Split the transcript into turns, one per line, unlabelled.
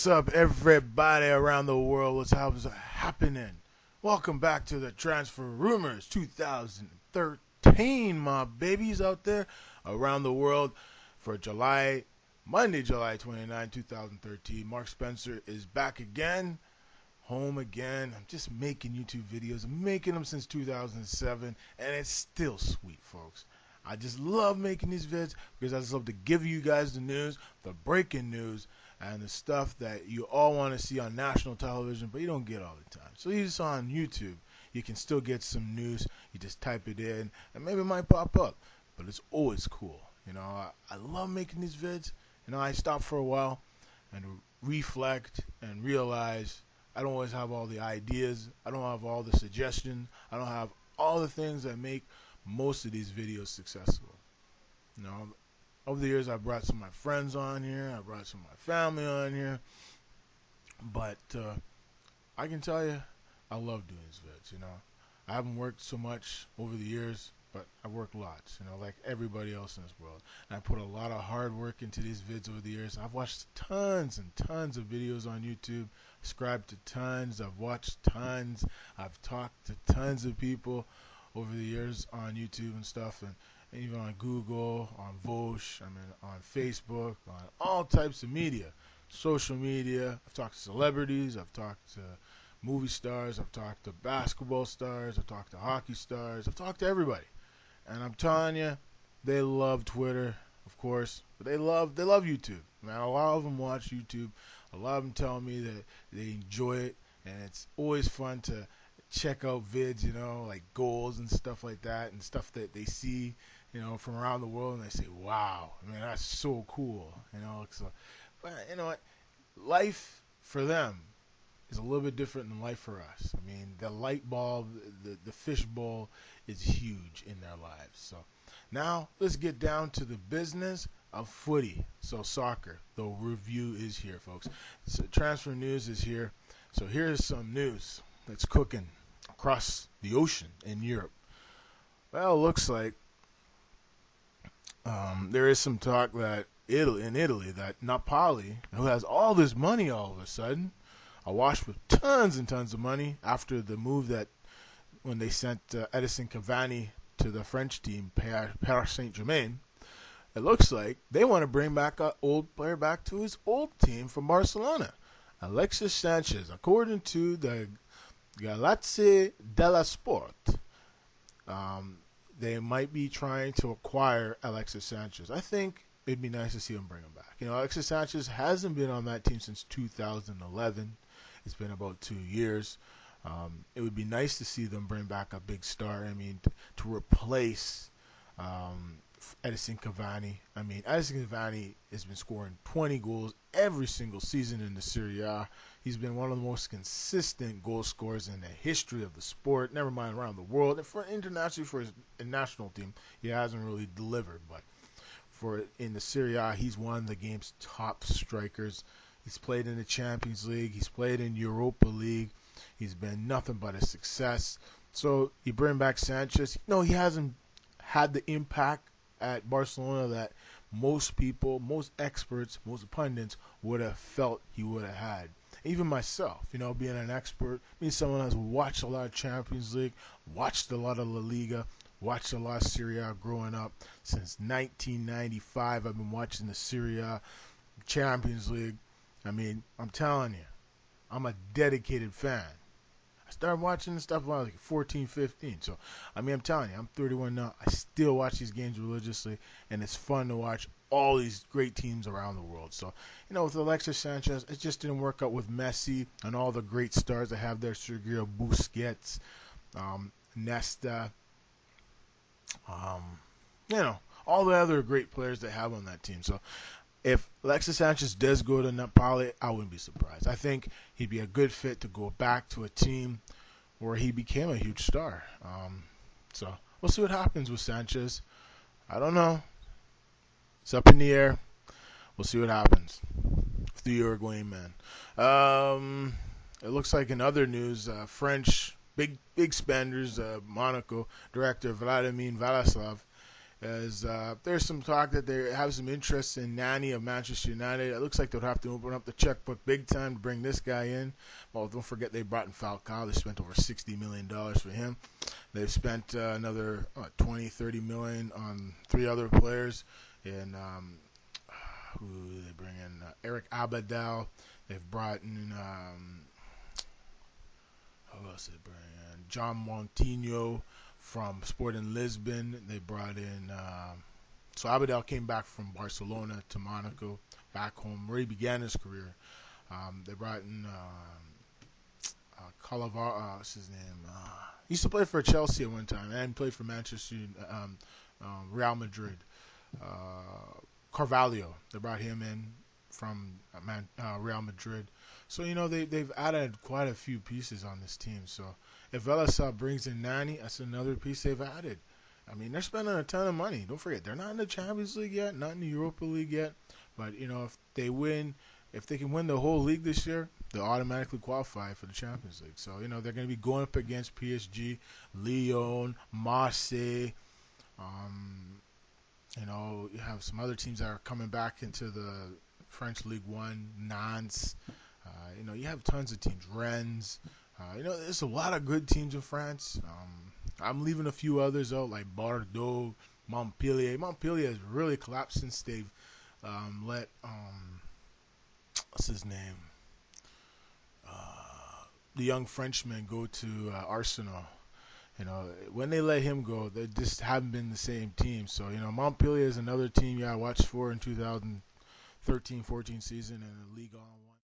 What's up, everybody around the world? What's happening? Welcome back to the Transfer Rumors 2013, my babies out there around the world for Monday, July 29, 2013. Mark Spencer is back again, home again. I'm just making YouTube videos. I'm making them since 2007, and it's still sweet, folks. I just love making these vids because I just love to give you guys the news, the breaking news, and the stuff that you all want to see on national television, but you don't get all the time. So you just on YouTube, you can still get some news. You just type it in, and maybe it might pop up. But it's always cool. I love making these vids. I stop for a while and reflect and realize I don't always have all the ideas. I don't have all the suggestions. I don't have all the things that make most of these videos successful. Over the years, I brought some of my friends on here. I brought some of my family on here. But I can tell you, I love doing these vids. I haven't worked so much over the years, but I work lots, like everybody else in this world. And I put a lot of hard work into these vids over the years. I've watched tons and tons of videos on YouTube, subscribed to tons, I've watched tons, I've talked to tons of people over the years on YouTube and stuff, and even on Google, on Vosh, on Facebook, on all types of media, social media. I've talked to celebrities, I've talked to movie stars, I've talked to basketball stars, I've talked to hockey stars, I've talked to everybody. And I'm telling you, they love Twitter, of course, but they love YouTube. A lot of them watch YouTube. A lot of them tell me that they enjoy it, and it's always fun to check out vids, like goals and stuff like that, and stuff that they see, from around the world, and they say, wow, that's so cool, So, but you know what? Life for them is a little bit different than life for us. The light bulb, the fish bowl is huge in their lives. So now let's get down to the business of footy. So soccer, the review is here, folks. So transfer news is here. So here's some news that's cooking across the ocean in Europe. Well, it looks like there is some talk that in Italy, that Napoli, who has all this money all of a sudden, awash with tons and tons of money after the move that when they sent Edison Cavani to the French team, Paris Saint-Germain, it looks like they want to bring back an old player back to his old team from Barcelona, Alexis Sanchez. According to the Gazzetta dello Sport, they might be trying to acquire Alexis Sanchez. I think it'd be nice to see him bring him back. Alexis Sanchez hasn't been on that team since 2011. It's been about 2 years. It would be nice to see them bring back a big star. To replace Edison Cavani. Edison Cavani has been scoring 20 goals every single season in the Serie A. He's been one of the most consistent goal scorers in the history of the sport, never mind around the world. And for internationally, for his national team, he hasn't really delivered. But in the Serie A, he's one of the game's top strikers. He's played in the Champions League. He's played in Europa League. He's been nothing but a success. So you bring back Sanchez. He hasn't had the impact at Barcelona that most people, most experts, most pundits would have felt he would have had. Even myself, being an expert, being someone who's watched a lot of Champions League, watched a lot of La Liga, watched a lot of Serie A growing up. Since 1995, I've been watching the Serie A, Champions League. I'm telling you, I'm a dedicated fan. I started watching this stuff when I was like 14, 15. So, I'm telling you, I'm 31 now. I still watch these games religiously, and it's fun to watch all these great teams around the world. So, with Alexis Sanchez, it just didn't work out with Messi and all the great stars that have there, Sergio Busquets, Nesta, all the other great players they have on that team. So, if Alexis Sanchez does go to Napoli, I wouldn't be surprised. I think he'd be a good fit to go back to a team where he became a huge star. So we'll see what happens with Sanchez. I don't know. It's up in the air. We'll see what happens with the Uruguayan man. It looks like in other news, French big spenders, Monaco director Vladimir Vladislav As there's some talk that they have some interest in Nani of Manchester United. It looks like they'll have to open up the checkbook big time to bring this guy in. Well, don't forget they brought in Falcao. They spent over $60 million for him. They've spent another 20, 30 million on three other players. And who do they bring in? Eric Abidal. They've brought in who else did they bring in? John Montinho from Sporting Lisbon. They brought in so Abidal came back from Barcelona to Monaco, back home where he began his career. They brought in Calavar, what's his name? He used to play for Chelsea at one time and played for Manchester, Real Madrid. Carvalho, they brought him in from Real Madrid. So they've added quite a few pieces on this team. So if Velasquez brings in Nani, that's another piece they've added. I mean, they're spending a ton of money. Don't forget, they're not in the Champions League yet, not in the Europa League yet. But if they can win the whole league this year, they'll automatically qualify for the Champions League. So they're going to be going up against PSG, Lyon, Marseille. You have some other teams that are coming back into the French League One, Nantes. You have tons of teams, Rennes. There's a lot of good teams in France. I'm leaving a few others out, like Bordeaux, Montpellier. Montpellier has really collapsed since they've let what's his name, the young Frenchman go to Arsenal. When they let him go, they just haven't been the same team. So Montpellier is another team you gotta watch for in 2013-14 season, and the League On one.